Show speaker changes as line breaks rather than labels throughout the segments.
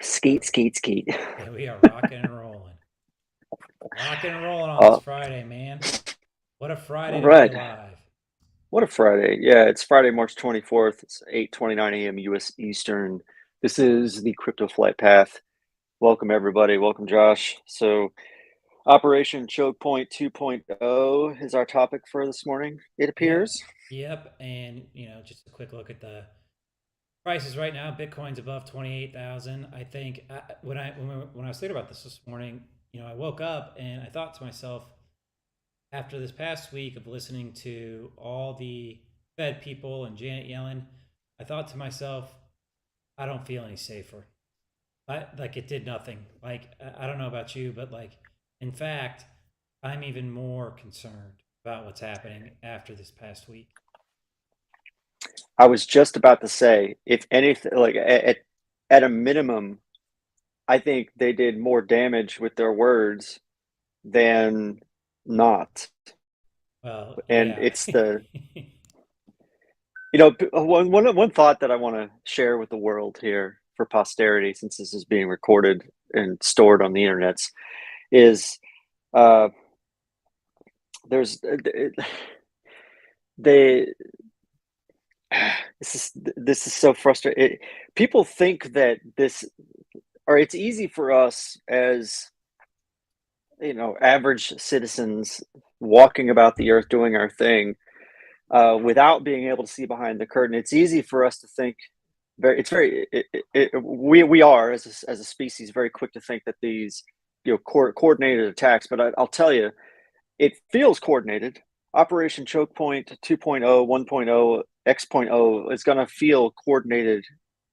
Skeet, skeet, skeet.
Yeah, we are rocking and rolling. Rocking and rolling on this
Uh,
Friday, man. What a Friday
all
to be
right.
alive.
What a Friday. Yeah, it's Friday, March 24th. It's 8:29 a.m. US Eastern. This is the Crypto Flight Path. Welcome, everybody. Welcome, Josh. So, Operation Choke Point 2.0 is our topic for this morning, it
Yep.
appears.
Yep. And, just a quick look at the prices right now. Bitcoin's above 28,000. I think when I was thinking about this morning, I woke up and I thought to myself, after this past week of listening to all the Fed people and Janet Yellen, I thought to myself, I don't feel any safer. Like it did nothing. Like I don't know about you, but like in fact, I'm even more concerned about what's happening after this past week.
I was just about to say, if anything, like at a minimum, I think they did more damage with their words than not.
Well,
And
yeah.
it's the one thought that I want to share with the world here for posterity, since this is being recorded and stored on the internets, is uh, there's they this is so frustrating. People think that this, or it's easy for us as average citizens walking about the earth doing our thing without being able to see behind the curtain. It's easy for us to think it's very we are as a species very quick to think that these coordinated attacks, but I'll tell you, it feels coordinated. Operation Choke Point 2.0, 1.0, X.0 is going to feel coordinated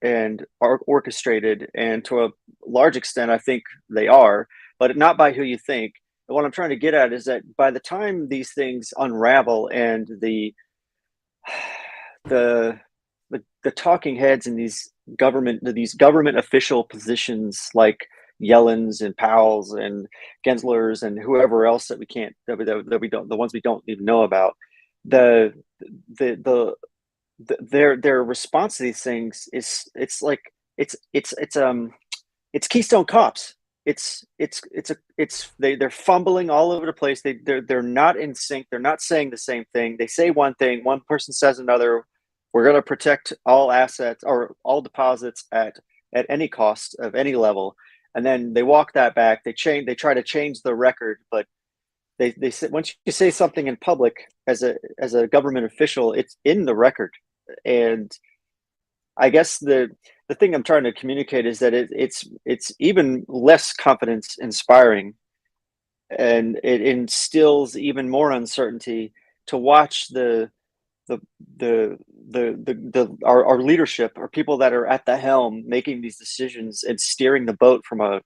and orchestrated, and to a large extent I think they are, but not by who you think. And what I'm trying to get at is that by the time these things unravel and the the talking heads in these government official positions like Yellen's and Powell's and Genslers and whoever else that we can't that we don't, the ones we don't even know about, the the the, their response to these things is, it's like it's Keystone Cops. They're fumbling all over the place. They're not in sync. They're not saying the same thing. They say one thing, one person says another. We're going to protect all assets or all deposits at any cost of any level, and then they walk that back. They try to change the record, but they say, once you say something in public as a government official, it's in the record. And I guess the thing I'm trying to communicate is that it's even less confidence inspiring, and it instills even more uncertainty to watch the our leadership, or people that are at the helm making these decisions and steering the boat from a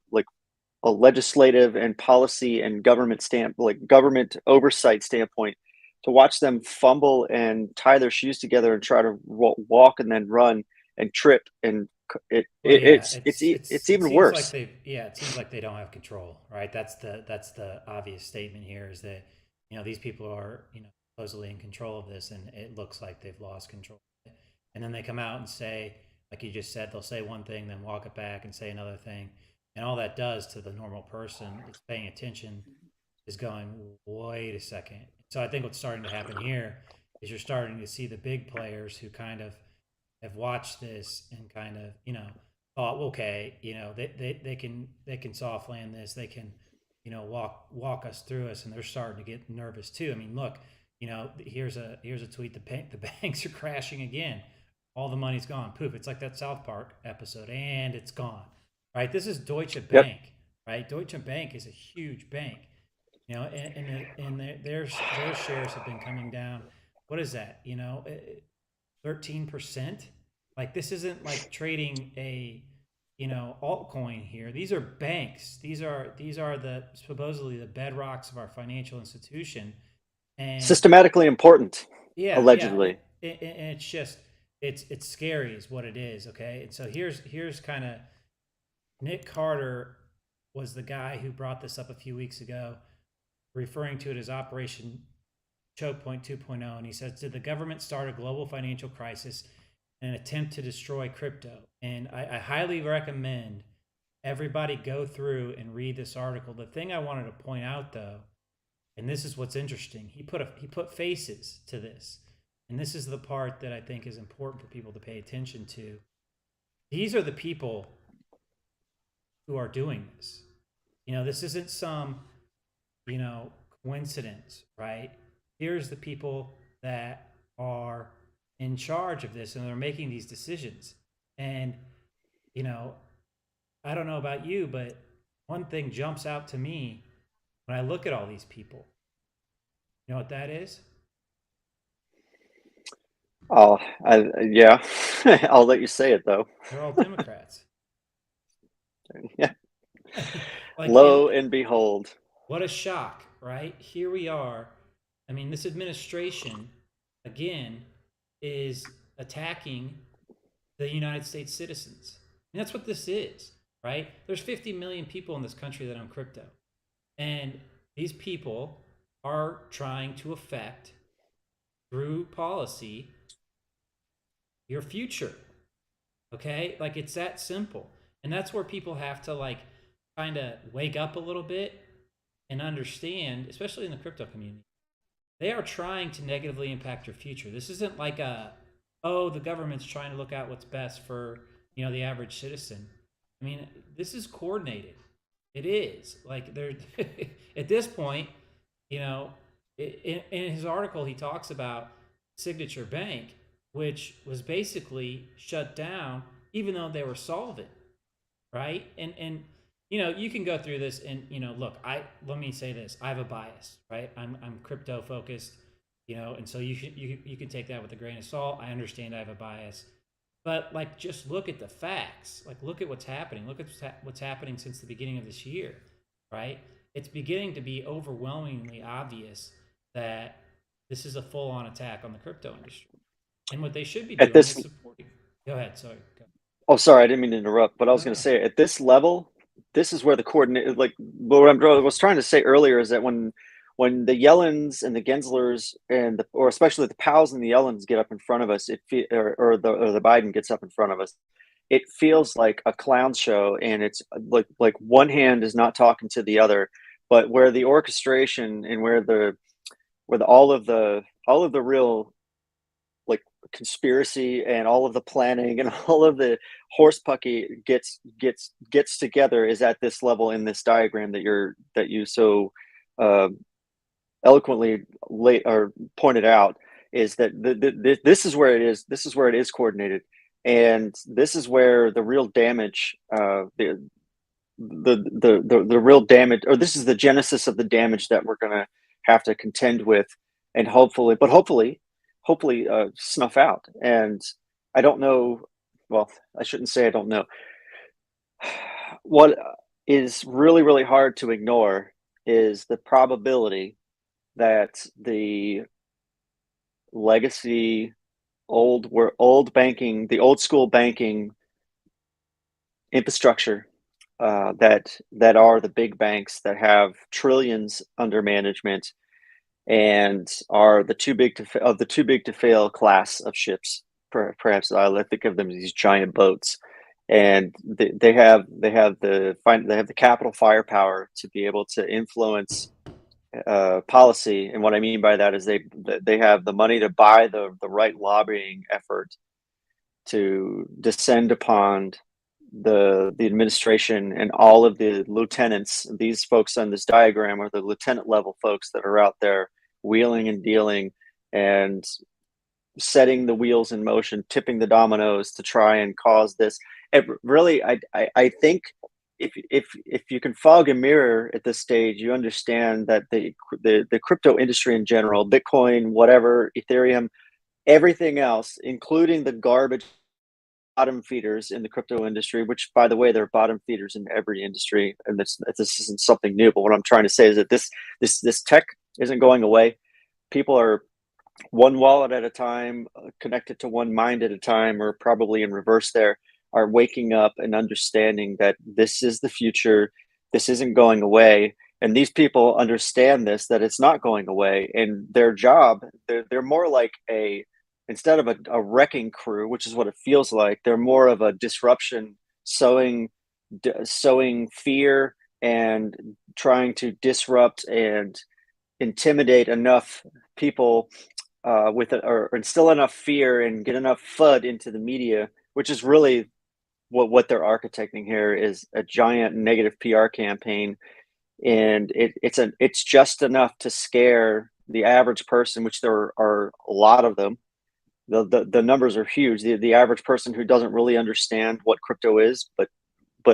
legislative and policy and government oversight standpoint, to watch them fumble and tie their shoes together and try to walk and then run and trip, and
Well, yeah,
it's
it
even
seems like
worse.
it seems like they don't have control, right? That's the obvious statement here is that these people are supposedly in control of this, and it looks like they've lost control. And then they come out and say, like you just said, they'll say one thing, then walk it back and say another thing, and all that does to the normal person that's paying attention is going, wait a second. So I think what's starting to happen here is you're starting to see the big players who kind of have watched this and kind of thought, okay, they can soft land this, they can walk us through us, and they're starting to get nervous too. I mean, look, here's a tweet: the banks are crashing again, all the money's gone, poof. It's like that South Park episode, and it's gone, right? This is Deutsche
Yep.
Bank, right? Deutsche Bank is a huge bank, and their shares have been coming down. What is that? 13%. Like this isn't like trading a altcoin here. These are banks. These are the supposedly the bedrocks of our financial institution. And
Systematically important,
yeah,
allegedly.
and it's just it's scary is what it is. Okay, and so here's kind of Nick Carter was the guy who brought this up a few weeks ago, referring to it as Operation Choke Point 2.0. And he says, did the government start a global financial crisis in an attempt to destroy crypto? And I highly recommend everybody go through and read this article. The thing I wanted to point out though, and this is what's interesting, he put faces to this. And this is the part that I think is important for people to pay attention to. These are the people who are doing this. This isn't some, coincidence, right? Here's the people that are in charge of this and they're making these decisions. And, you know, I don't know about you, but one thing jumps out to me when I look at all these people. You know what that is?
Oh, yeah. I'll let you say it though.
They're all Democrats.
Yeah.
Like,
Lo and behold.
what a shock, right? Here we are. I mean, this administration, again, is attacking the United States citizens. And that's what this is, right? There's 50 million people in this country that own crypto. And these people are trying to affect, through policy, your future. Okay? Like, it's that simple. And that's where people have to, like, kind of wake up a little bit and understand, especially in the crypto community, they are trying to negatively impact your future. This isn't like oh, the government's trying to look out what's best for, the average citizen. I mean, this is coordinated. It is. Like, they're at this point, in his article, he talks about Signature Bank, which was basically shut down, even though they were solvent, right? And you can go through this and look, let me say this: I have a bias, right? I'm crypto focused, and so you can take that with a grain of salt. I understand I have a bias, but like, just look at the facts. Like, look at what's happening. Look at what's happening since the beginning of this year, right? It's beginning to be overwhelmingly obvious that this is a full-on attack on the crypto industry, and what they should be
At
doing is
this,
supporting. Go ahead. Sorry. Go.
oh, sorry, I didn't mean to interrupt, but I was
No,
going to
no.
say at this level, this is where the coordinate, like what I was trying to say earlier is that when the Yellens and the Genslers or especially the Powells and the Yellens get up in front of us, or the Biden gets up in front of us, it feels like a clown show, and it's like one hand is not talking to the other, but where the orchestration and all of the real, like, conspiracy and all of the planning and all of the horse pucky gets together is at this level in this diagram that you so uh, eloquently late or pointed out, is that this is where it is coordinated, and this is where the real damage, the real damage, or this is the genesis of the damage that we're going to have to contend with, and hopefully snuff out. And I don't know, well, I shouldn't say I don't know. What is really, really hard to ignore is the probability that the legacy the old school banking infrastructure, that are the big banks that have trillions under management and are the too big to fail class of ships. Perhaps I think of them as these giant boats, and they have the capital firepower to be able to influence policy. And what I mean by that is they have the money to buy the right lobbying effort to descend upon the administration and all of the lieutenants. These folks on this diagram are the lieutenant level folks that are out there wheeling and dealing and setting the wheels in motion, tipping the dominoes to try and cause this. Really, I think if you can fog a mirror at this stage, you understand that the crypto industry in general, Bitcoin, whatever, Ethereum, everything else, including the garbage bottom feeders in the crypto industry, which, by the way, there are bottom feeders in every industry, and this isn't something new. But what I'm trying to say is that this tech isn't going away. People are one wallet at a time, connected to one mind at a time, or probably in reverse there, are waking up and understanding that this is the future. This isn't going away. And these people understand that it's not going away. And their job, they're more like instead of a wrecking crew, which is what it feels like, they're more of a disruption, sowing sowing fear and trying to disrupt and intimidate enough people with it, or instill enough fear and get enough FUD into the media, which is really what they're architecting here is a giant negative PR campaign, and it's just enough to scare the average person, which there are a lot of them. The numbers are huge. The average person who doesn't really understand what crypto is, but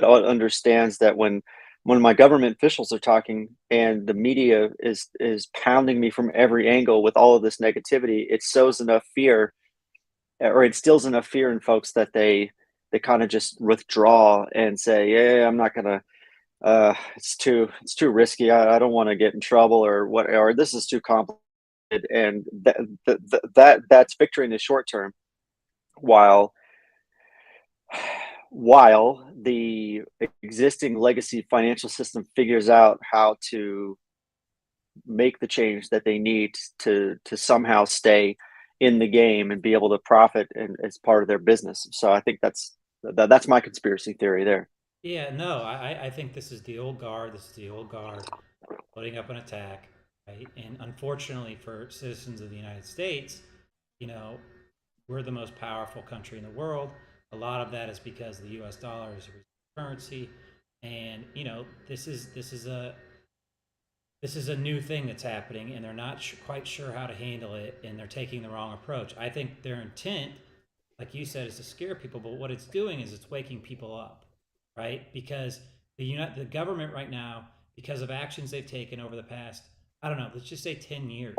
understands that when my government officials are talking and the media is pounding me from every angle with all of this negativity, it sows enough fear, or instills enough fear in folks that they kind of just withdraw and say, yeah, I'm not gonna, it's too risky. I don't want to get in trouble, or what, or this is too complicated. And that's victory in the short term, while the existing legacy financial system figures out how to make the change that they need to somehow stay in the game and be able to profit as part of their business. So I think that's my conspiracy theory there.
Yeah, no, I think this is the old guard. This is the old guard putting up an attack, right? And unfortunately for citizens of the United States, you know, we're the most powerful country in the world. A lot of that is because the U.S. dollar is a reserve currency, and this is a new thing that's happening, and they're not quite sure how to handle it, and they're taking the wrong approach. I think their intent, like you said, is to scare people, but what it's doing is it's waking people up, right? Because the government right now, because of actions they've taken over the past, I don't know, let's just say 10 years,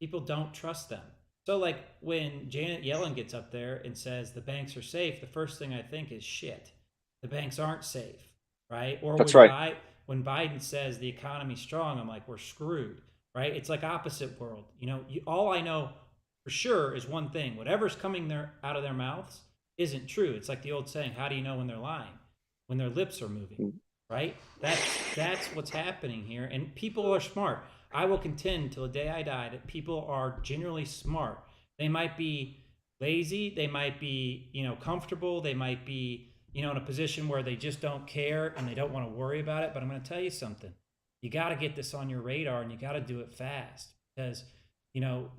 people don't trust them. So like when Janet Yellen gets up there and says the banks are safe, the first thing I think is shit. The banks aren't safe, right? Or
That's right.
when Biden says the economy's strong, I'm like, we're screwed, right? It's like opposite world. All I know for sure is one thing: whatever's coming there out of their mouths isn't true. It's like the old saying, "How do you know when they're lying? When their lips are moving." Right? That's what's happening here, and people are smart. I will contend till the day I die that people are generally smart. They might be lazy, they might be comfortable, they might be in a position where they just don't care and they don't want to worry about it. But I'm going to tell you something: you got to get this on your radar, and you got to do it fast, because you know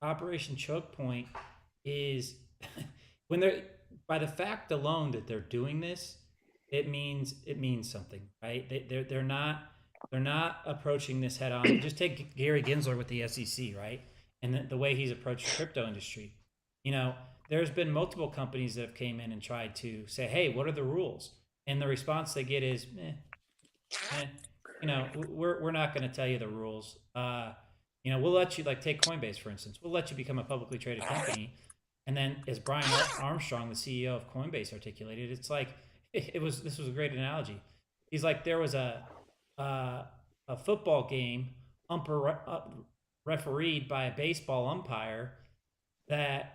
Operation Choke Point is when they're by the fact alone that they're doing this, it means something, right? They're not approaching this head on. Just take Gary Gensler with the SEC, right? And the way he's approached the crypto industry. You know, there's been multiple companies that have came in and tried to say, "Hey, what are the rules?" And the response they get is, we're not going to tell you the rules. We'll let you, like, take Coinbase for instance. We'll let you become a publicly traded company, and then as Brian Armstrong, the CEO of Coinbase, articulated, it's like this was a great analogy. He's like, there was a football game refereed by a baseball umpire that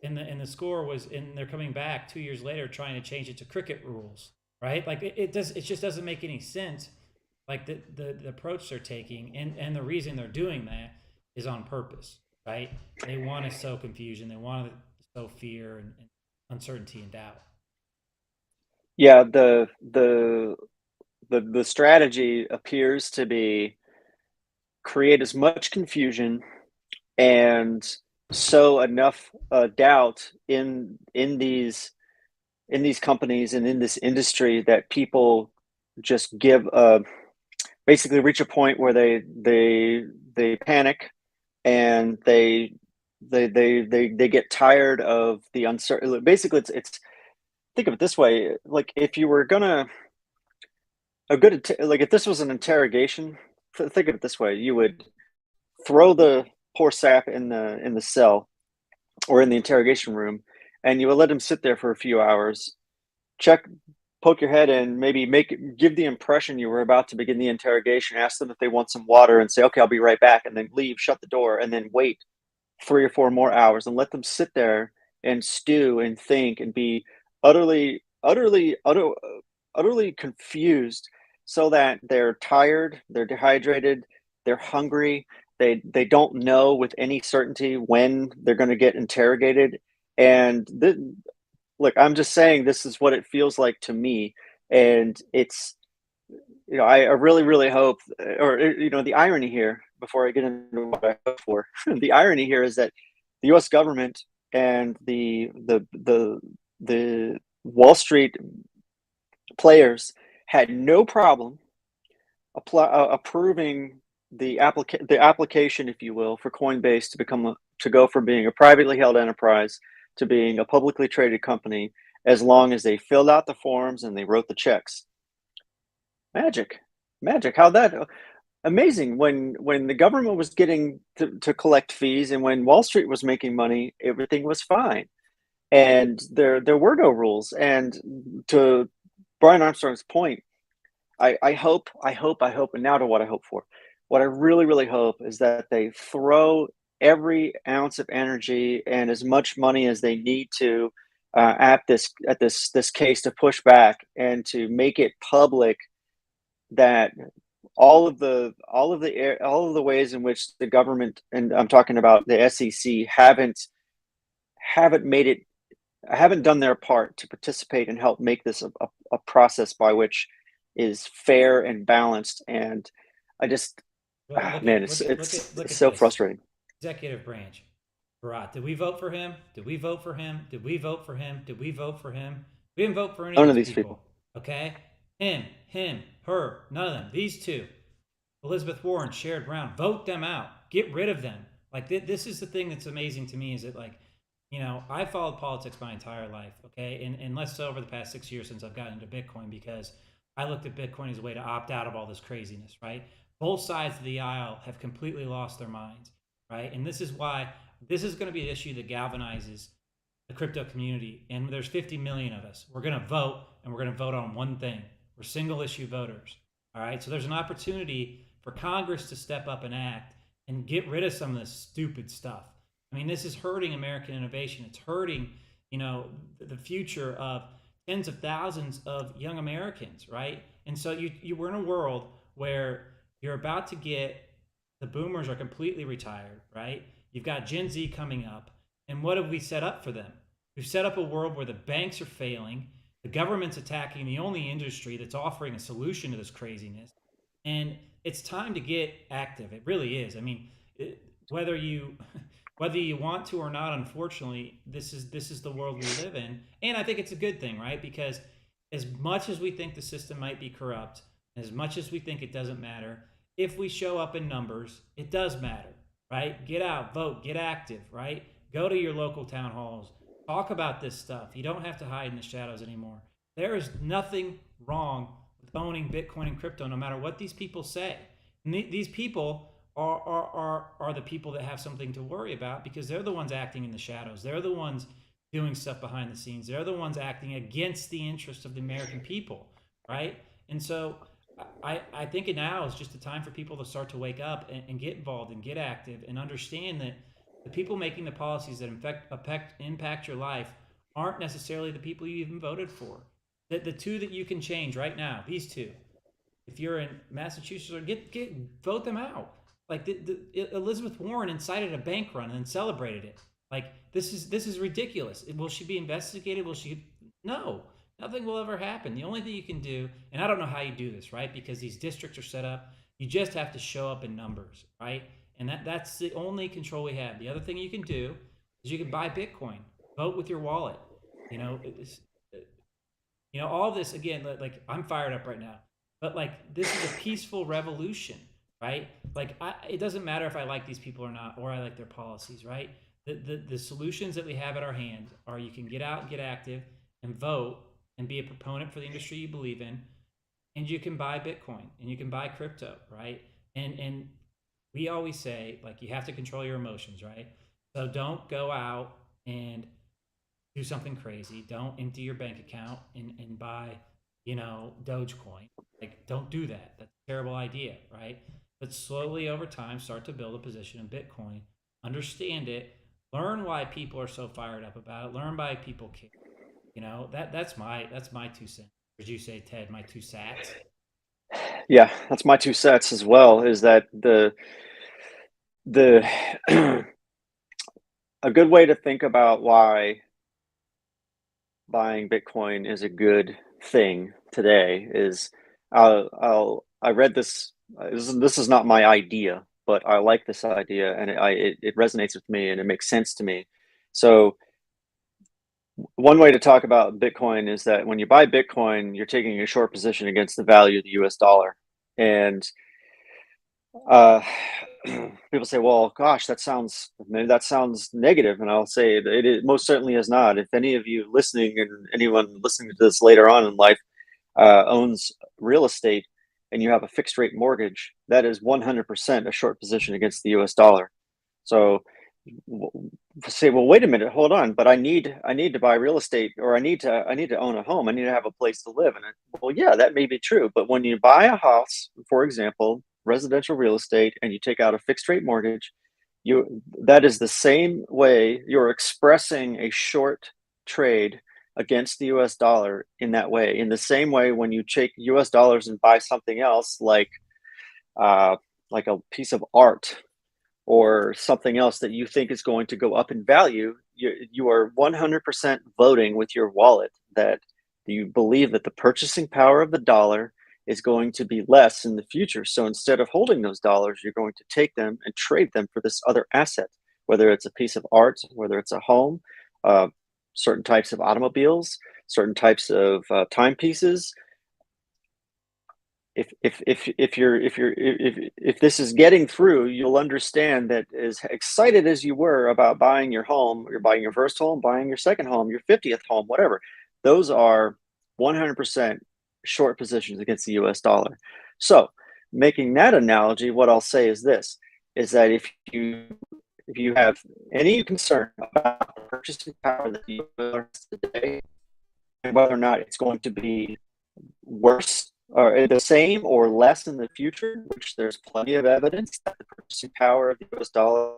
and the score was, and they're coming back 2 years later trying to change it to cricket rules, right? Like it just doesn't make any sense. Like the approach they're taking, and the reason they're doing that is on purpose, right? They want to sow confusion, they want to sow fear and uncertainty and doubt.
Yeah, the strategy appears to be create as much confusion and sow enough doubt in these companies and in this industry that people just basically reach a point where they panic, and they get tired of the uncertainty. Basically, it's think of it this way: like if you were gonna like if this was an interrogation, think of it this way: you would throw the poor sap in the cell or in the interrogation room, and you would let him sit there for a few hours, check, poke your head in, maybe give the impression you were about to begin the interrogation, ask them if they want some water, and say, "Okay, I'll be right back," and then leave, shut the door, and then wait 3 or 4 more hours and let them sit there and stew and think and be utterly, utterly, utterly confused, so that they're tired, they're dehydrated, they're hungry, they don't know with any certainty when they're going to get interrogated, and look, I'm just saying this is what it feels like to me, and it's, I really, really hope, or the irony here, before I get into what I hope for, the irony here is that the U.S. government and the Wall Street players had no problem approving the application, if you will, for Coinbase to go from being a privately held enterprise to being a publicly traded company, as long as they filled out the forms and they wrote the checks. Magic, magic! How that amazing! When the government was getting to collect fees and when Wall Street was making money, everything was fine, and there were no rules. And to Brian Armstrong's point, I hope, and now to what I hope for. What I really, really hope is that they throw every ounce of energy and as much money as they need to at this case, to push back and to make it public that all of the ways in which the government, and I'm talking about the SEC, haven't done their part to participate and help make this a process by which is fair and balanced. And I just, it's so frustrating.
Executive branch. Bharat, did we vote for him? Did we vote for him? Did we vote for him? Did we vote for him? We didn't vote for any of these people. Okay? Him, her, none of them. These two. Elizabeth Warren, Sherrod Brown, vote them out. Get rid of them. Like, this is the thing that's amazing to me, is that, like, I followed politics my entire life, okay? And less so over the past 6 years since I've gotten into Bitcoin, because I looked at Bitcoin as a way to opt out of all this craziness, right? Both sides of the aisle have completely lost their minds, right? And this is why this is going to be an issue that galvanizes the crypto community. And there's 50 million of us. We're going to vote, and we're going to vote on one thing. We're single issue voters, all right? So there's an opportunity for Congress to step up and act and get rid of some of this stupid stuff. I mean, this is hurting American innovation. It's hurting, the future of tens of thousands of young Americans, right? And so we're in a world where you're about to get, the boomers are completely retired, right? You've got Gen Z coming up. And what have we set up for them? We've set up a world where the banks are failing. The government's attacking the only industry that's offering a solution to this craziness. And it's time to get active. It really is. I mean, whether you want to or not, unfortunately, this is the world we live in. And I think it's a good thing, right? Because as much as we think the system might be corrupt, as much as we think it doesn't matter, if we show up in numbers, it does matter, right? Get out, vote, get active, right? Go to your local town halls. Talk about this stuff. You don't have to hide in the shadows anymore. There is nothing wrong with owning Bitcoin and crypto, no matter what these people say. And these people are the people that have something to worry about, because they're the ones acting in the shadows. They're the ones doing stuff behind the scenes. They're the ones acting against the interests of the American people, right? And so I think now is just a time for people to start to wake up and get involved and get active and understand that the people making the policies that impact your life aren't necessarily the people you even voted for. The two that you can change right now, these two, if you're in Massachusetts, or vote them out. Like Elizabeth Warren incited a bank run and then celebrated it. Like, this is ridiculous. Will she be investigated? No, nothing will ever happen. The only thing you can do, and I don't know how you do this, right? Because these districts are set up. You just have to show up in numbers, right? And that's the only control we have. The other thing you can do is you can buy Bitcoin, vote with your wallet. All this, again, like, I'm fired up right now, but like, this is a peaceful revolution, right? Like, it doesn't matter if I like these people or not, or I like their policies, right? The solutions that we have at our hand are, you can get out and get active and vote and be a proponent for the industry you believe in, and you can buy Bitcoin and you can buy crypto, right? And we always say, like, you have to control your emotions, right? So don't go out and do something crazy. Don't empty your bank account and buy, Dogecoin. Like, don't do that. That's a terrible idea, right? But slowly over time, start to build a position in Bitcoin, understand it, learn why people are so fired up about it, learn why people care. That's my 2 cents. Would you say, Ted, my 2 sats?
Yeah, that's my 2 cents as well, is that the a good way to think about why buying Bitcoin is a good thing today is I read this. This is not my idea, but I like this idea, and it resonates with me, and it makes sense to me. So one way to talk about Bitcoin is that when you buy Bitcoin, you're taking a short position against the value of the US dollar. And uh, people say, well, gosh, maybe that sounds negative. And I'll say that it most certainly is not. If any of you listening and anyone listening to this later on in life owns real estate and you have a fixed rate mortgage, that is 100% a short position against the US dollar. So say, well, wait a minute, hold on, but I need to buy real estate, or I need to own a home. I need to have a place to live in it. Well, yeah, that may be true, but when you buy a house, for example, residential real estate, and you take out a fixed rate mortgage, that is the same way you're expressing a short trade against the US dollar in that way. In the same way, when you take US dollars and buy something else uh, like a piece of art or something else that you think is going to go up in value, you are 100% voting with your wallet that you believe that the purchasing power of the dollar is going to be less in the future. So instead of holding those dollars, you're going to take them and trade them for this other asset, whether it's a piece of art, whether it's a home, uh, certain types of automobiles, certain types of timepieces. If this is getting through, you'll understand that as excited as you were about buying your home, you're buying your first home, buying your second home, your 50th home, whatever, those are 100% short positions against the US dollar. So making that analogy, what I'll say is this, is that if you have any concern about the purchasing power that the US dollar has today, and whether or not it's going to be worse or the same or less in the future, which there's plenty of evidence that the purchasing power of the US dollar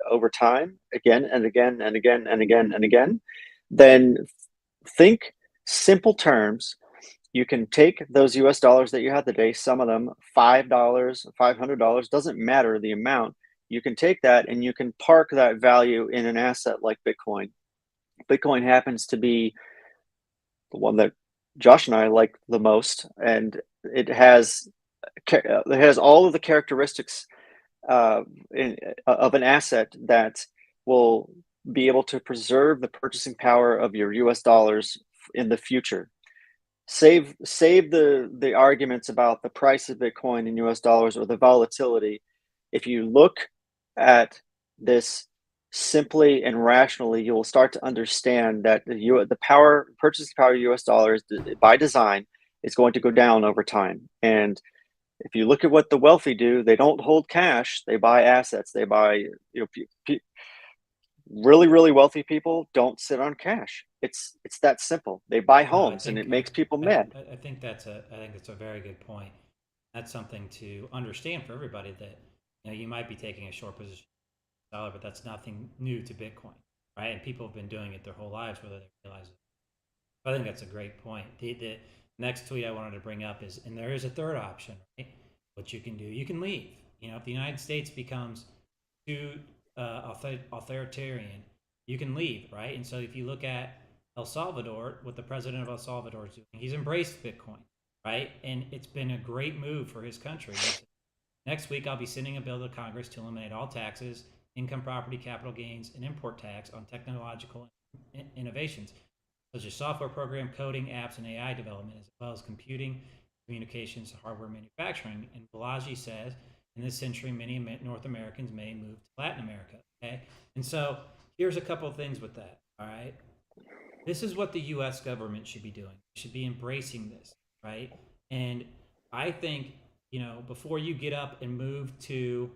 over time, again and again and again and again and again, then think simple terms. You can take those US dollars that you have today, some of them $5, $500, doesn't matter the amount. You can take that and you can park that value in an asset like Bitcoin. Bitcoin happens to be the one that Josh and I like the most, and it has all of the characteristics uh, of an asset that will be able to preserve the purchasing power of your U.S. dollars in the future. Save the arguments about the price of Bitcoin in U.S. dollars or the volatility. If you look at this simply and rationally, you will start to understand that the purchasing power of U.S. dollars by design is going to go down over time. And if you look at what the wealthy do, they don't hold cash; they buy assets. They buy, really, really wealthy people don't sit on cash. It's that simple. They buy
No, I
homes, and it
think
makes people mad.
I think that's a very good point. That's something to understand for everybody that you might be taking a short position in the dollar, but that's nothing new to Bitcoin, right? And people have been doing it their whole lives, whether they realize it. I think that's a great point. The next tweet I wanted to bring up is, and there is a third option, right? What you can do, you can leave. If the United States becomes too authoritarian, you can leave, right? And so if you look at El Salvador, what the president of El Salvador is doing, he's embraced Bitcoin, right? And it's been a great move for his country. Next week, I'll be sending a bill to Congress to eliminate all taxes, income, property, capital gains, and import tax on technological innovations, such as software program, coding, apps, and AI development, as well as computing, communications, hardware manufacturing. And Balaji says, in this century, many North Americans may move to Latin America. Okay, and so here's a couple of things with that. All right, this is what the U.S. government should be doing. Should be embracing this, right? And I think before you get up and move to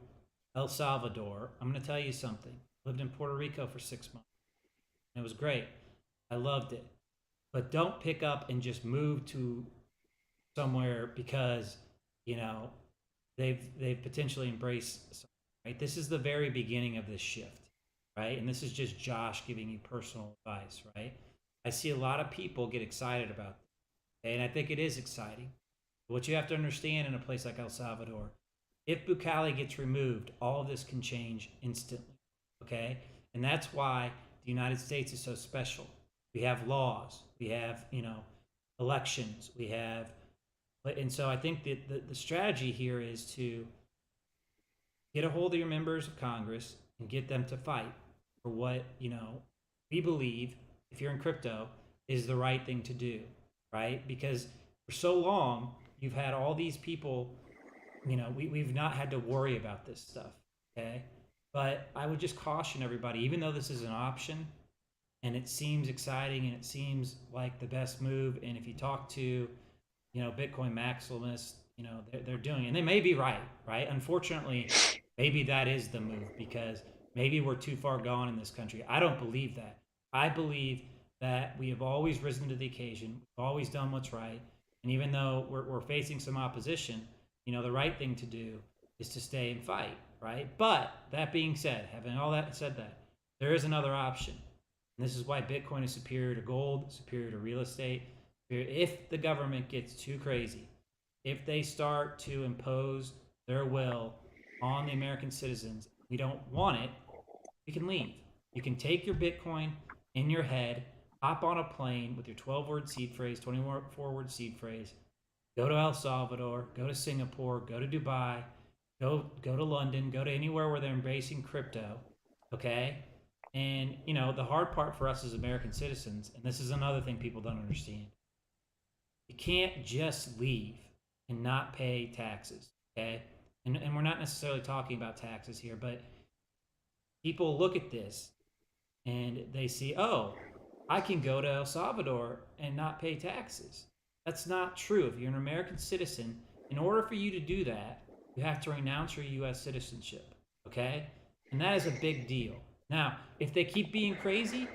El Salvador, I'm going to tell you something. I lived in Puerto Rico for 6 months. And it was great. I loved it. But don't pick up and just move to somewhere because you know they've potentially embraced something, right. This is the very beginning of this shift, right, and this is just Josh giving you personal advice, right. I see a lot of people get excited about this, okay? And I think it is exciting. But what you have to understand in a place like El Salvador, if Bukali gets removed, all of this can change instantly, okay. And that's why the United States is so special. we have laws, we have, elections, and so I think that the strategy here is to get a hold of your members of Congress and get them to fight for what, we believe, if you're in crypto, is the right thing to do, right? Because for so long, you've had all these people, we've not had to worry about this stuff, okay? But I would just caution everybody, even though this is an option and it seems exciting and it seems like the best move, and if you talk to, Bitcoin maximalists, they're doing it, and they may be right, right? Unfortunately, maybe that is the move because maybe we're too far gone in this country. I don't believe that. I believe that we have always risen to the occasion, we've always done what's right, and even though we're facing some opposition, the right thing to do is to stay and fight, right? But that being said, having all that said, that there is another option. And this is why Bitcoin is superior to gold, superior to real estate. If the government gets too crazy, if they start to impose their will on the American citizens, we don't want it, you can leave. You can take your Bitcoin in your head, hop on a plane with your 12-word seed phrase, 24-word seed phrase, go to El Salvador, go to Singapore, go to Dubai, go to London, go to anywhere where they're embracing crypto, okay? And the hard part for us as American citizens, and this is another thing people don't understand, you can't just leave and not pay taxes, okay? And we're not necessarily talking about taxes here, but people look at this and they see, oh, I can go to El Salvador and not pay taxes. That's not true. If you're an American citizen, in order for you to do that, you have to renounce your U.S. citizenship, okay? And that is a big deal. Now, if they keep being crazy,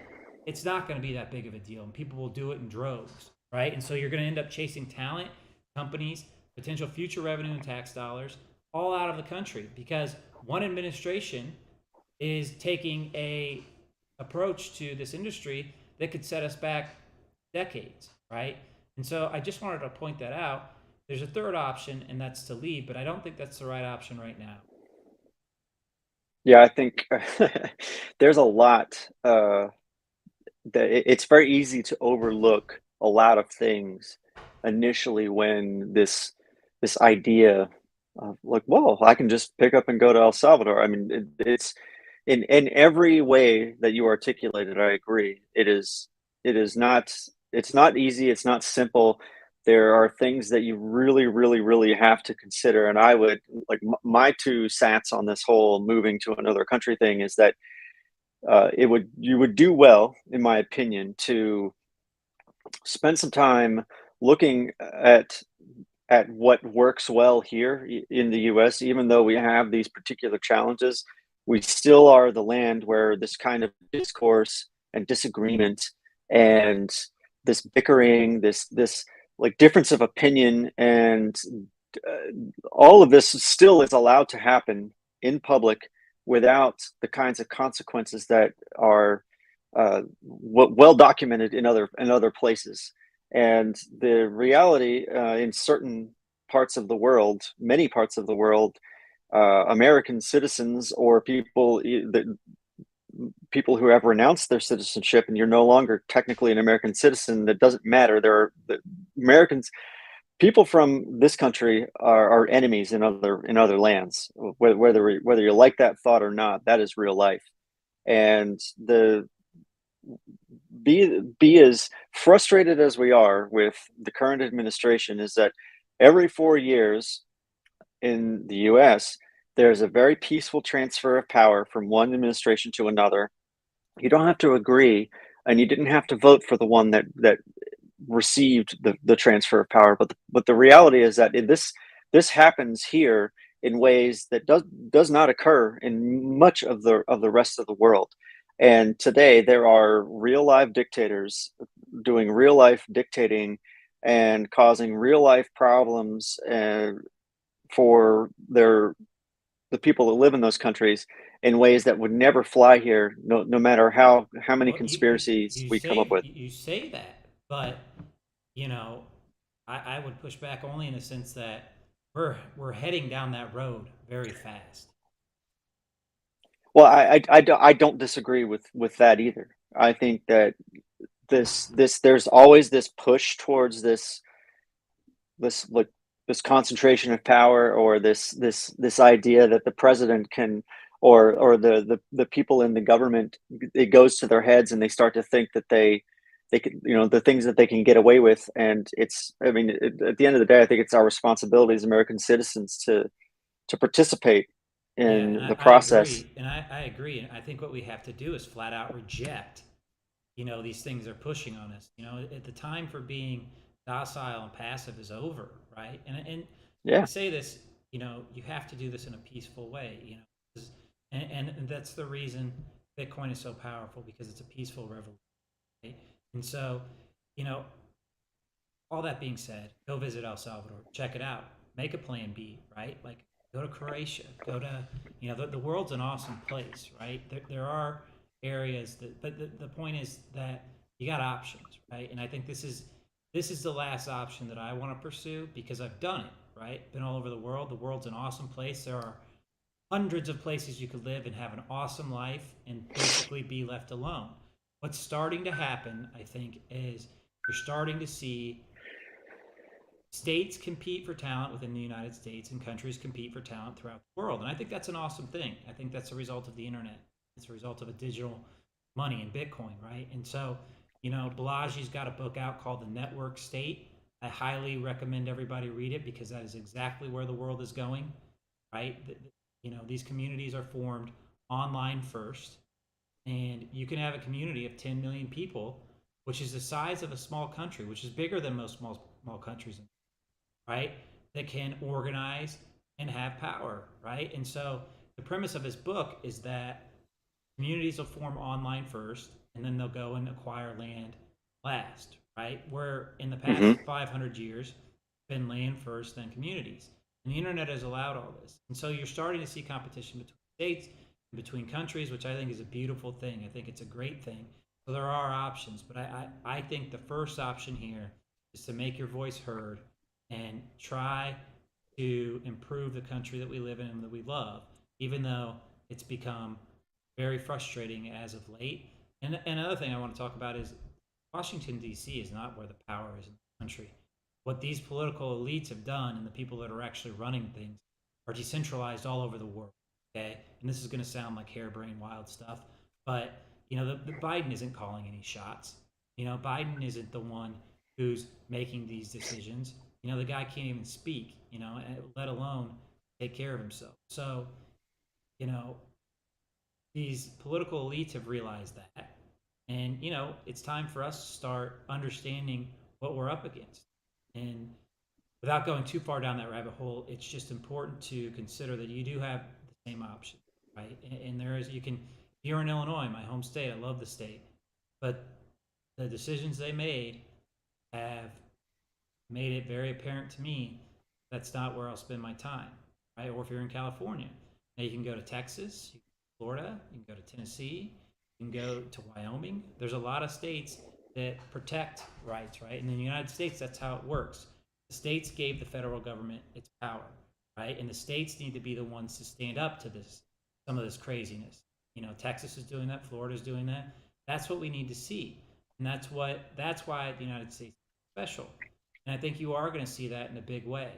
it's not going to be that big of a deal, and people will do it in droves, right? And so you're going to end up chasing talent, companies, potential future revenue and tax dollars all out of the country because one administration is taking a approach to this industry that could set us back decades, right? And so I just wanted to point that out. There's a third option, and that's to leave, but I don't think that's the right option right now.
Yeah, I think there's a lot that it's very easy to overlook a lot of things initially when this idea of like, well, I can just pick up and go to El Salvador. I mean, it's in every way that you articulated. I agree. It is not. It's not easy. It's not simple. There are things that you really, really, really have to consider. And I would like my two sats on this whole moving to another country thing is that it would you would do well, in my opinion, to spend some time looking at what works well here in the US. Even though we have these particular challenges, we still are the land where this kind of discourse and disagreement and this bickering, this like difference of opinion and all of this still is allowed to happen in public without the kinds of consequences that are well documented in other places. And the reality in certain parts of the world, many parts of the world, American citizens or people who have renounced their citizenship, and you're no longer technically an American citizen. That doesn't matter. There are Americans. People from this country are enemies in other lands. Whether you like that thought or not, that is real life. And the be as frustrated as we are with the current administration is that every 4 years in the US, there's a very peaceful transfer of power from one administration to another. You don't have to agree, and you didn't have to vote for the one that received the transfer of power. But the reality is that this happens here in ways that does not occur in much of the rest of the world. And today there are real life dictators doing real life dictating and causing real life problems for the people that live in those countries in ways that would never fly here, no matter how many
Well,
conspiracies we come up with.
you say that, but you know, I would push back only in the sense that we're heading down that road very fast.
Well, I don't disagree with that either. I think that there's always this push towards this like this concentration of power, or this idea that the president can, or the people in the government, it goes to their heads and they start to think that they can, the things that they can get away with. And it's, I mean, at the end of the day, I think it's our responsibility as American citizens to participate
Yeah, and
in the
I
process.
agree, and I agree, and I think what we have to do is flat out reject, these things they're pushing on us. At the time for being docile and passive is over, right? And I
Yeah.
say this, you have to do this in a peaceful way, 'cause- and that's the reason Bitcoin is so powerful, because it's a peaceful revolution, right? And so, you know, all that being said, go visit El Salvador, check it out, make a plan B, right? Like, go to Croatia, go to, the world's an awesome place, right? There are areas that, but the point is that you got options, right? And I think this is the last option that I want to pursue, because I've done it, right? Been all over the world. The world's an awesome place. There are hundreds of places you could live and have an awesome life and basically be left alone. What's starting to happen, I think, is you're starting to see states compete for talent within the United States and countries compete for talent throughout the world. And I think that's an awesome thing. I think that's a result of the internet. It's a result of a digital money and Bitcoin, right? And so, Balaji's got a book out called The Network State. I highly recommend everybody read it, because that is exactly where the world is going, right? These communities are formed online first, and you can have a community of 10 million people, which is the size of a small country, which is bigger than most small countries, right? That can organize and have power, right? And so the premise of his book is that communities will form online first, and then they'll go and acquire land last, right? Where in the past
Hmm.
500 years, been land first, then communities. And the internet has allowed all this. And so you're starting to see competition between states and between countries, which I think is a beautiful thing. I think it's a great thing. So there are options, but I think the first option here is to make your voice heard and try to improve the country that we live in and that we love, even though it's become very frustrating as of late. And another thing I want to talk about is Washington, D.C. is not where the power is in the country. What these political elites have done, and the people that are actually running things, are decentralized all over the world. Okay, and this is going to sound like harebrained, wild stuff, but the Biden isn't calling any shots. Biden isn't the one who's making these decisions. The guy can't even speak. Let alone take care of himself. So, you know, these political elites have realized that. And, it's time for us to start understanding what we're up against. And without going too far down that rabbit hole, it's just important to consider that you do have the same option, right? And there is, you can, here in Illinois, my home state, I love the state, but the decisions they made have made it very apparent to me that's not where I'll spend my time, right? Or if you're in California, now you can go to Texas, Florida, you can go to Tennessee, you can go to Wyoming. There's a lot of states that protect rights, right? And in the United States, that's how it works. The states gave the federal government its power, right? And the states need to be the ones to stand up to some of this craziness. Texas is doing that, Florida is doing that. That's what we need to see, and that's why the United States is special. And I think you are going to see that in a big way.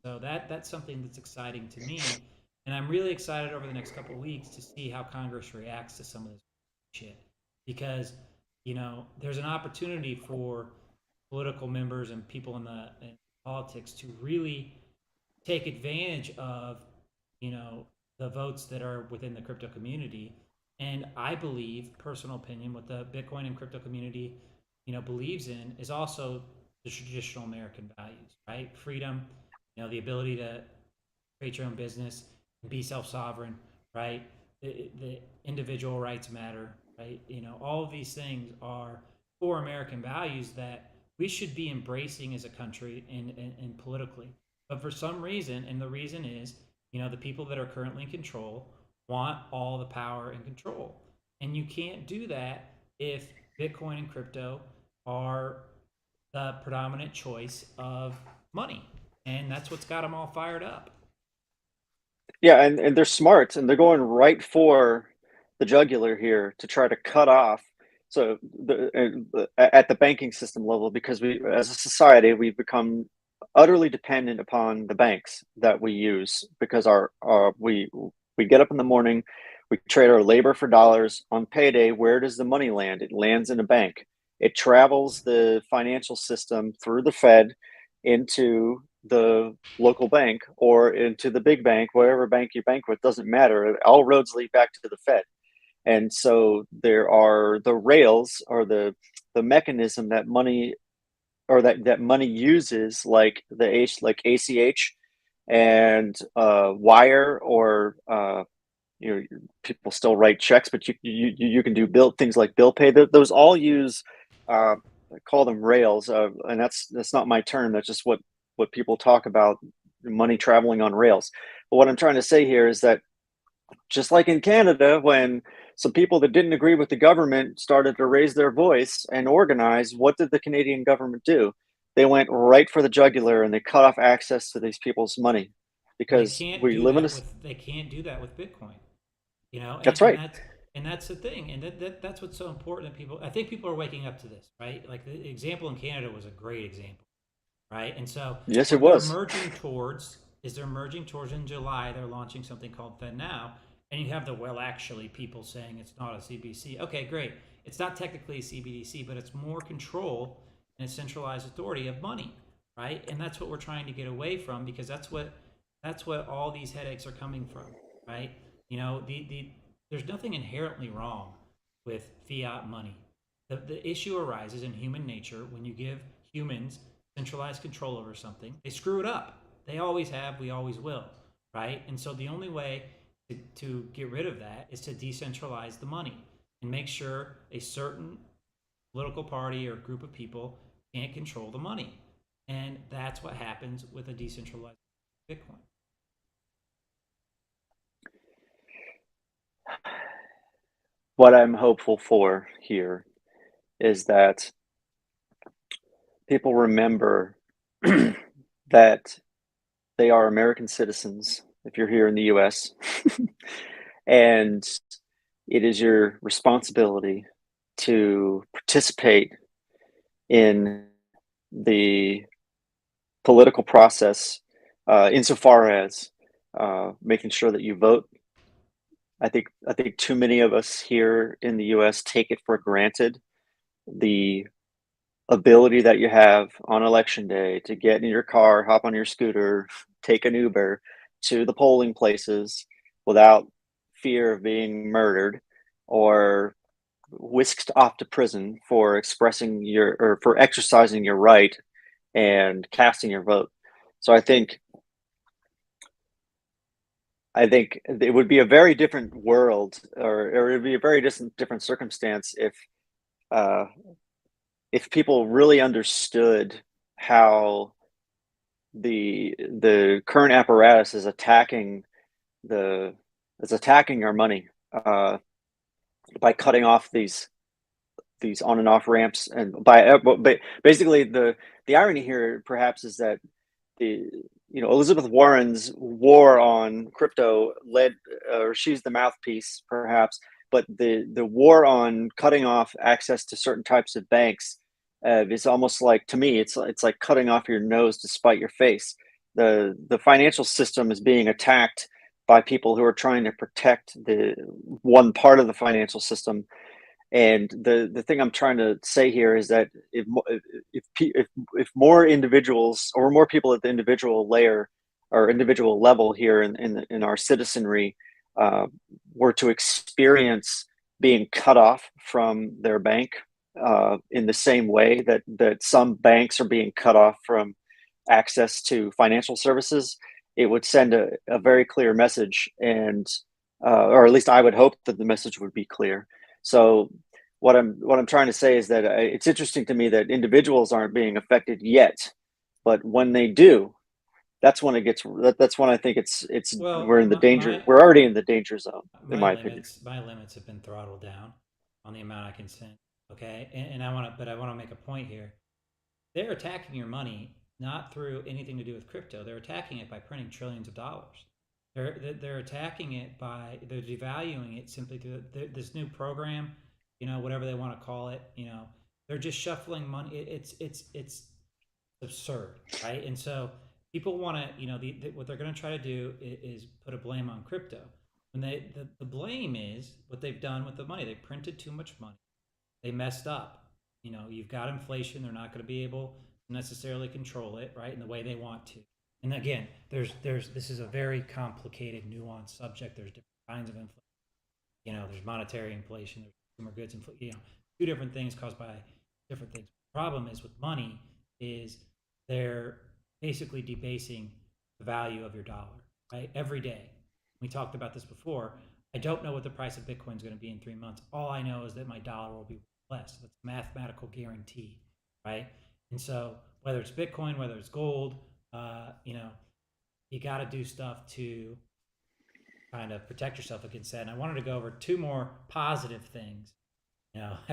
So that's something that's exciting to me, and I'm really excited over the next couple of weeks to see how Congress reacts to some of this shit, because there's an opportunity for political members and people in politics to really take advantage of you know the votes that are within the crypto community. And I believe, personal opinion, what the Bitcoin and crypto community believes in is also the traditional American values, right? Freedom, the ability to create your own business and be self-sovereign, right? The individual rights matter, right? All of these things are core American values that we should be embracing as a country and politically. But for some reason, and the reason is, the people that are currently in control want all the power and control. And you can't do that if Bitcoin and crypto are the predominant choice of money. And that's what's got them all fired up.
Yeah, and they're smart, and they're going right for the jugular here to try to cut off. So at the banking system level, because we, as a society, we've become utterly dependent upon the banks that we use because we get up in the morning, we trade our labor for dollars on payday. Where does the money land? It lands in a bank. It travels the financial system through the Fed into the local bank or into the big bank, whatever bank you bank with, doesn't matter. All roads lead back to the Fed. And so there are the rails or the mechanism that money or that money uses, like like ACH and wire, or you know, people still write checks, but you can do bill things like bill pay. Those all use I call them rails, and that's not my term. That's just what people talk about, money traveling on rails. But what I'm trying to say here is that just like in Canada, when some people that didn't agree with the government started to raise their voice and organize, what did the Canadian government do? They went right for the jugular and they cut off access to these people's money because we live in a.
They can't do that with Bitcoin. You know,
That's right.
and that's the thing, and that's what's so important that people. I think people are waking up to this, right? Like the example in Canada was a great example, right? And so
Yes, it
what they're
was.
merging towards is they're merging towards in July they're launching something called FedNow, and you have the well actually people saying it's not a CBDC. Okay, great. It's not technically a CBDC, but it's more control and a centralized authority of money, right? And that's what we're trying to get away from because that's what all these headaches are coming from, right? You know, there's nothing inherently wrong with fiat money. The issue arises in human nature when you give humans centralized control over something. They screw it up. They always have, we always will, right? And so the only way to get rid of that is to decentralize the money and make sure a certain political party or group of people can't control the money. And that's what happens with a decentralized Bitcoin.
What I'm hopeful for here is that people remember that they are American citizens if you're here in the US. And it is your responsibility to participate in the political process, insofar as making sure that you vote. I think too many of us here in the US take it for granted, the ability that you have on election day to get in your car, hop on your scooter, take an Uber to the polling places without fear of being murdered or whisked off to prison for expressing your or for exercising your right and casting your vote. So I think it would be a very different world, or it would be a very different circumstance uh, if people really understood how the current apparatus the is attacking our money by cutting off these on and off ramps, and but basically the irony here perhaps is that the Elizabeth Warren's war on crypto led, or she's the mouthpiece perhaps, but the war on cutting off access to certain types of banks is almost like, to me, it's like cutting off your nose to spite your face. The financial system is being attacked by people who are trying to protect the one part of the financial system. And the thing I'm trying to say here is that if more individuals or more people at the individual layer or individual level here in our citizenry uh, were to experience being cut off from their bank in the same way that some banks are being cut off from access to financial services, it would send a very clear message, and or at least I would hope that the message would be clear. So what I'm trying to say is that it's interesting to me that individuals aren't being affected yet, but when they do, that's when I think it's we're
Well,
in the danger. We're already in the danger zone, in my opinion.
my limits have been throttled down on the amount I can send. Okay, and I want to, but I want to make a point here. They're attacking your money not through anything to do with crypto. They're attacking it by printing trillions of dollars. They're attacking it by they're devaluing it simply through this new program. whatever they want to call it. They're just shuffling money. It's absurd, right? And so people want to, what they're going to try to do is put a blame on crypto. And the blame is what they've done with the money. They printed too much money. They messed up. You've got inflation. They're not going to be able to necessarily control it, right, in the way they want to. And again, this is a very complicated, nuanced subject. There's different kinds of inflation. There's monetary inflation. There's consumer goods inflation. Two different things caused by different things. The problem is with money is they're basically debasing the value of your dollar, right? Every day. We talked about this before. I don't know what the price of Bitcoin is going to be in 3 months. All I know is that my dollar will be less. That's a mathematical guarantee, right? And so whether it's Bitcoin, whether it's gold, you got to do stuff to kind of protect yourself against that. And I wanted to go over two more positive things.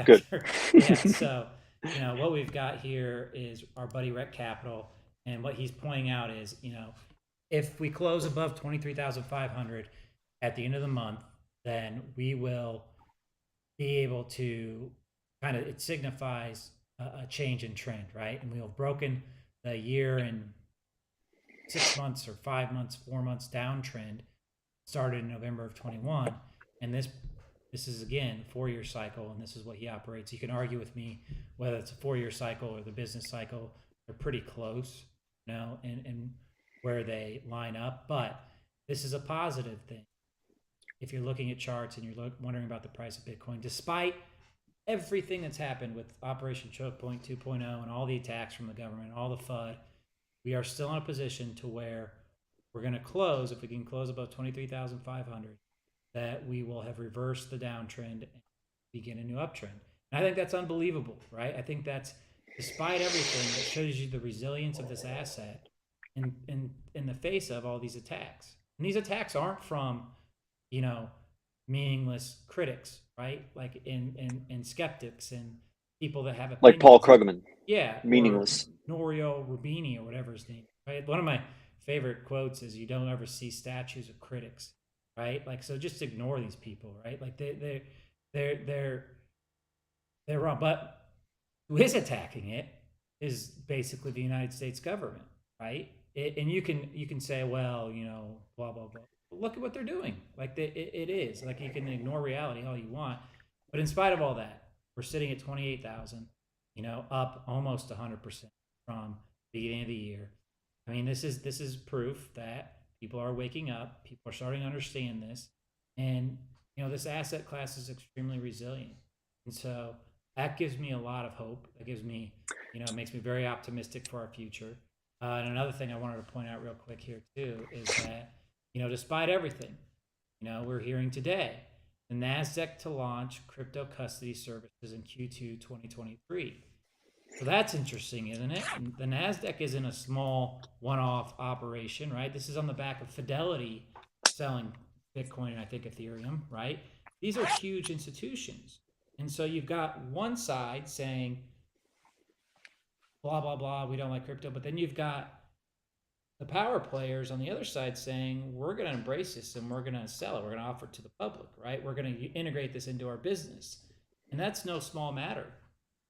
Good.
Yeah. So, what we've got here is our buddy Rec Capital, and what he's pointing out is, if we close above 23,500 at the end of the month, then we will be able to it signifies a change in trend, right? And we'll have broken the year and 6 months or 5 months, 4 months downtrend started in November of 21. And this is again 4-year cycle, and this is what he operates. You can argue with me whether it's a 4-year cycle or the business cycle. They're pretty close, and where they line up. But this is a positive thing. If you're looking at charts and you're wondering about the price of Bitcoin, despite everything that's happened with Operation Choke Point 2.0 and all the attacks from the government, all the FUD, we are still in a position to where we're going to close, if we can close above 23,500, that we will have reversed the downtrend and begin a new uptrend. And I think that's unbelievable, right? I think that's, despite everything, that shows you the resilience of this asset in the face of all these attacks. And these attacks aren't from, meaningless critics, right? Like in skeptics and people that have opinions.
Like Paul Krugman.
Yeah.
Meaningless.
Norio Rubini or whatever his name, right? One of my favorite quotes is, "You don't ever see statues of critics," right? Like, so just ignore these people, right? Like they're wrong. But who is attacking it is basically the United States government, right? And you can say, well, blah blah blah. But look at what they're doing. Like it is like, you can ignore reality all you want, but in spite of all that, we're sitting at 28,000. Up almost 100% from the beginning of the year. I mean, this is proof that people are waking up. People are starting to understand this, and this asset class is extremely resilient. And so that gives me a lot of hope. That gives me, it makes me very optimistic for our future. And another thing I wanted to point out real quick here too is that, despite everything, we're hearing today the NASDAQ to launch crypto custody services in Q2 2023. So that's interesting, isn't it? And the NASDAQ isn't a small one-off operation, right? This is on the back of Fidelity selling Bitcoin and I think Ethereum, right? These are huge institutions. And so you've got one side saying, blah, blah, blah, we don't like crypto. But then you've got the power players on the other side saying, we're going to embrace this and we're going to sell it. We're going to offer it to the public, right? We're going to integrate this into our business. And that's no small matter.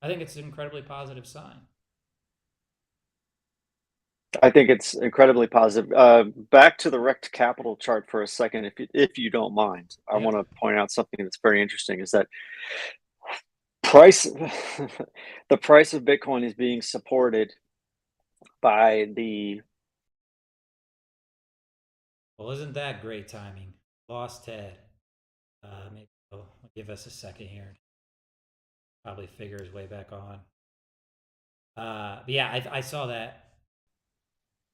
I think it's an incredibly positive sign.
I think it's incredibly positive. Back to the Rect Capital chart for a second, if you don't mind. I want to point out something that's very interesting, is that the price of Bitcoin is being supported by the...
Well, isn't that great timing? Lost Ted. Maybe he'll give us a second here. Probably figure his way back on. But yeah, I saw that.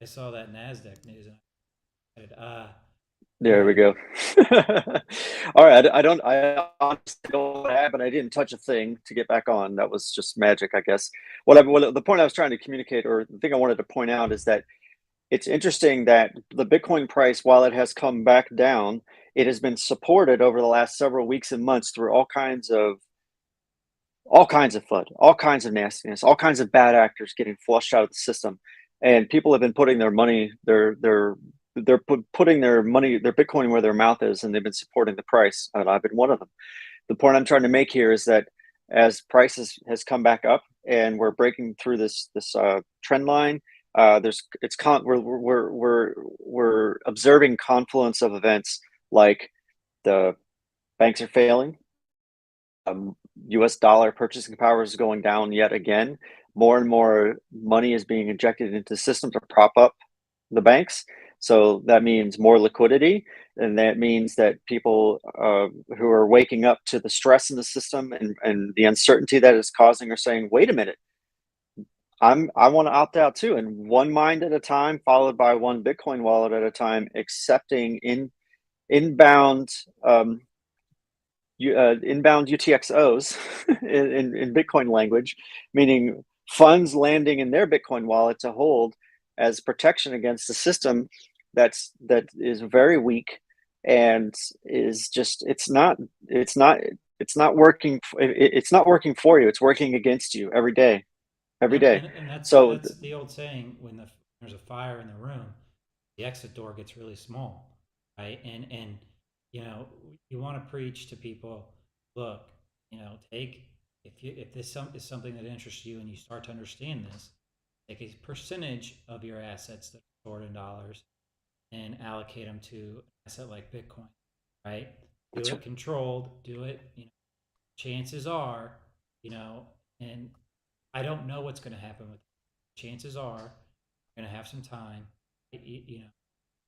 I saw that NASDAQ news.
There we go. All right. I honestly don't have, but I didn't touch a thing to get back on. That was just magic, I guess. The point I was trying to communicate, or the thing I wanted to point out, is that it's interesting that the Bitcoin price, while it has come back down, it has been supported over the last several weeks and months through all kinds of FUD, all kinds of nastiness, all kinds of bad actors getting flushed out of the system. And people have been putting their money, putting their Bitcoin where their mouth is, and they've been supporting the price. And I've been one of them. the point I'm trying to make here is that as prices has come back up and we're breaking through this trend line, we're observing confluence of events like the banks are failing, U.S. dollar purchasing power is going down yet again. More and more money is being injected into the system to prop up the banks. So that means more liquidity, and that means that people who are waking up to the stress in the system and the uncertainty that it's causing are saying, "Wait a minute, I want to opt out too." And one mind at a time, followed by one Bitcoin wallet at a time, accepting inbound inbound UTXOs in Bitcoin language, meaning funds landing in their Bitcoin wallet to hold as protection against the system that is very weak and is just it's not working. It's not working for you. It's working against you every day, every day.
And
So
that's the old saying: when there's a fire in the room, the exit door gets really small, right? And you know, you want to preach to people, look, take, if this is something that interests you and you start to understand this, take a percentage of your assets that are stored in dollars and allocate them to an asset like Bitcoin, right? Do
that's
it controlled, do it, chances are, you know, and I don't know what's going to happen with it. Chances are we're going to have some time.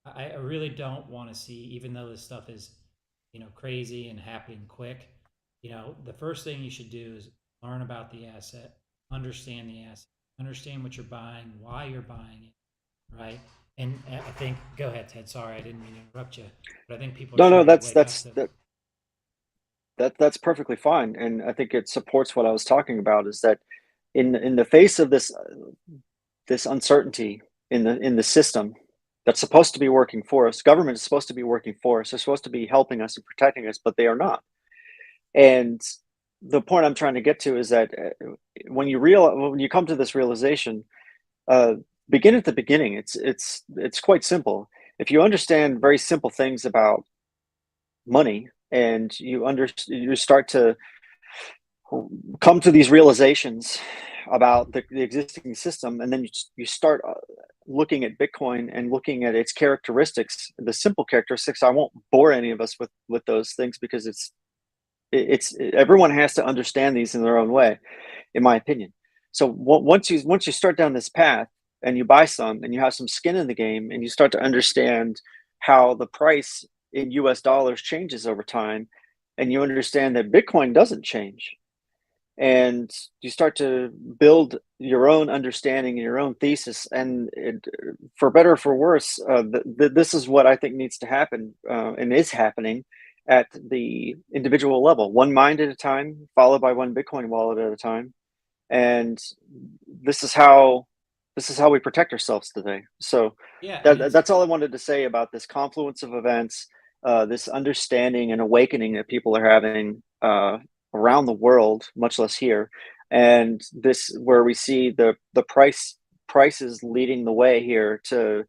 I really don't want to see, even though this stuff is, crazy and happening quick. The first thing you should do is learn about the asset, understand the asset, understand what you're buying, why you're buying it, right? And I think, go ahead, Ted. Sorry, I didn't mean to interrupt you, but I think people are
no,
starting to wake up to.
that's perfectly fine, and I think it supports what I was talking about. Is that in the face of this uncertainty in the system that's supposed to be working for us, government is supposed to be working for us. They're supposed to be helping us and protecting us, but they are not. And the point I'm trying to get to is that when you come to this realization, uh, begin at the beginning. It's quite simple. If you understand very simple things about money and you start to come to these realizations about the existing system, and then you start looking at Bitcoin and looking at its characteristics, the simple characteristics. I won't bore any of us with those things because it's everyone has to understand these in their own way, in my opinion. So once you start down this path and you buy some and you have some skin in the game and you start to understand how the price in US dollars changes over time, and you understand that Bitcoin doesn't change, and you start to build your own understanding and your own thesis, and for better or for worse, this is what I think needs to happen, and is happening at the individual level, one mind at a time, followed by one Bitcoin wallet at a time. And this is how we protect ourselves today. So
Yeah, and it's
that's all I wanted to say about this confluence of events, this understanding and awakening that people are having around the world, much less here, and this where we see the prices leading the way here to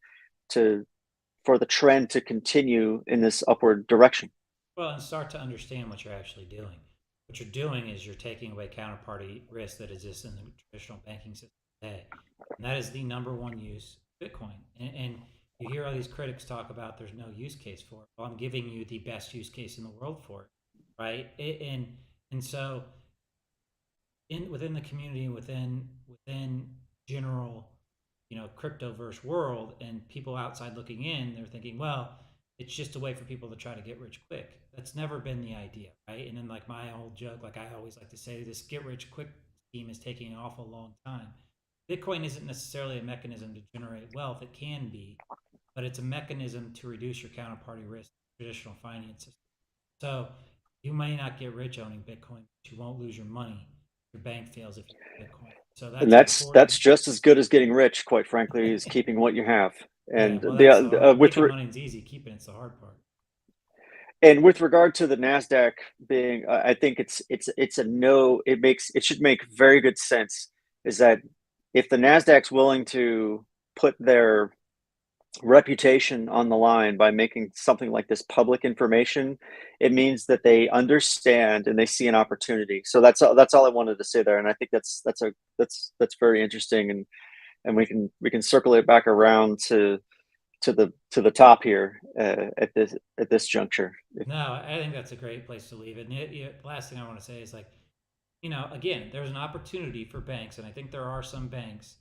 for the trend to continue in this upward direction.
well, and start to understand what you're actually doing. What you're doing is you're taking away counterparty risk that exists in the traditional banking system today, and that is the number one use of Bitcoin. And you hear all these critics talk about there's no use case for it. Well, I'm giving you the best use case in the world for it, right? And so within the community, within general, cryptoverse world, and people outside looking in, they're thinking, well, it's just a way for people to try to get rich quick. That's never been the idea, right? And then, like my old joke, like I always like to say, this get rich quick scheme is taking an awful long time. Bitcoin isn't necessarily a mechanism to generate wealth. It can be, but it's a mechanism to reduce your counterparty risk in traditional finance system. So you may not get rich owning Bitcoin, but you won't lose your money. Your bank fails if you own Bitcoin. So
And
that's
that's
important.
just as good as getting rich, quite frankly, is keeping what you have.
Yeah,
And
well, that's the hard.
with
Making money is easy. Keeping it's the hard part.
and with regard to the Nasdaq being, I think it's a no. It should make very good sense. Is that if the Nasdaq's willing to put their reputation on the line by making something like this public information, it means that they understand and they see an opportunity. So that's all I wanted to say there, and I think that's very interesting, and we can circle it back around to the top here at this juncture.
No, I think that's a great place to leave it. And the last thing I want to say is like, again, there's an opportunity for banks, and I think there are some banks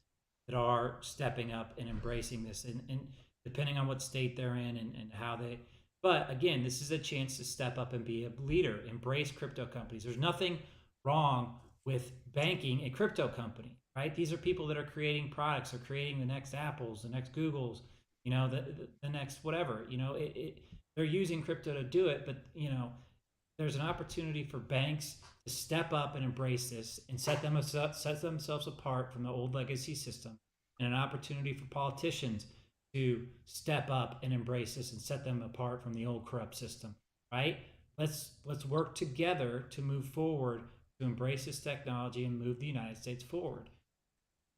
that are stepping up and embracing this, and depending on what state they're in and how they. But again, this is a chance to step up and be a leader, embrace crypto companies. There's nothing wrong with banking a crypto company, right? These are people that are creating products, are creating the next Apples, the next Googles, the next whatever. They're using crypto to do it, but there's an opportunity for banks to step up and embrace this and set themselves apart from the old legacy system, and an opportunity for politicians to step up and embrace this and set them apart from the old corrupt system, right? Let's work together to move forward, to embrace this technology and move the United States forward.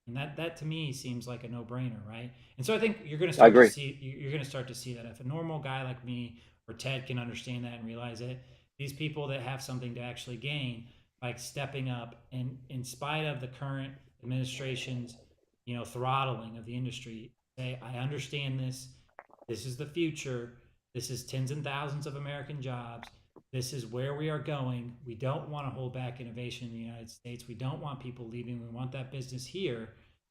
And that to me seems like a no-brainer, right? And so I think you're going to
I
start to
agree.
see you're going to start to see that if a normal guy like me or Ted can understand that and realize it, these people that have something to actually gain by stepping up, and in spite of the current administration's throttling of the industry, say, I understand this. This is the future. This is tens and thousands of American jobs. This is where we are going. We don't want to hold back innovation in the United States. We don't want people leaving. We want that business here.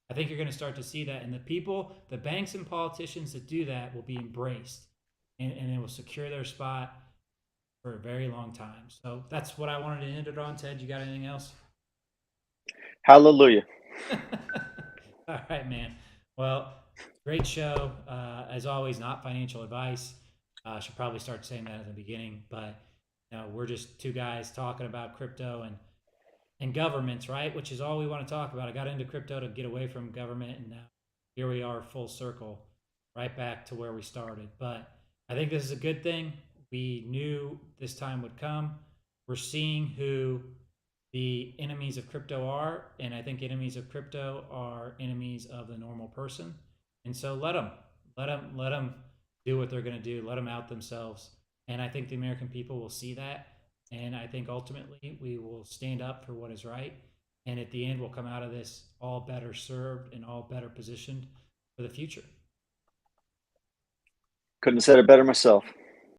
I think you're going to start to see that. And the banks and politicians that do that will be embraced, and it will secure their spot for a very long time. So that's what I wanted to end it on. Ted, you got anything else?
Hallelujah.
All right, man. Well, great show. As always, not financial advice. I should probably start saying that at the beginning, but we're just two guys talking about crypto and governments, right? Which is all we want to talk about. I got into crypto to get away from government, and now here we are, full circle, right back to where we started. But I think this is a good thing. We knew this time would come. We're seeing who the enemies of crypto are, and I think enemies of crypto are enemies of the normal person. And so let them do what they're going to do. Let them out themselves, and I think the American people will see that. And I think ultimately we will stand up for what is right. And at the end, we'll come out of this all better served and all better positioned for the future.
Couldn't have said it better myself.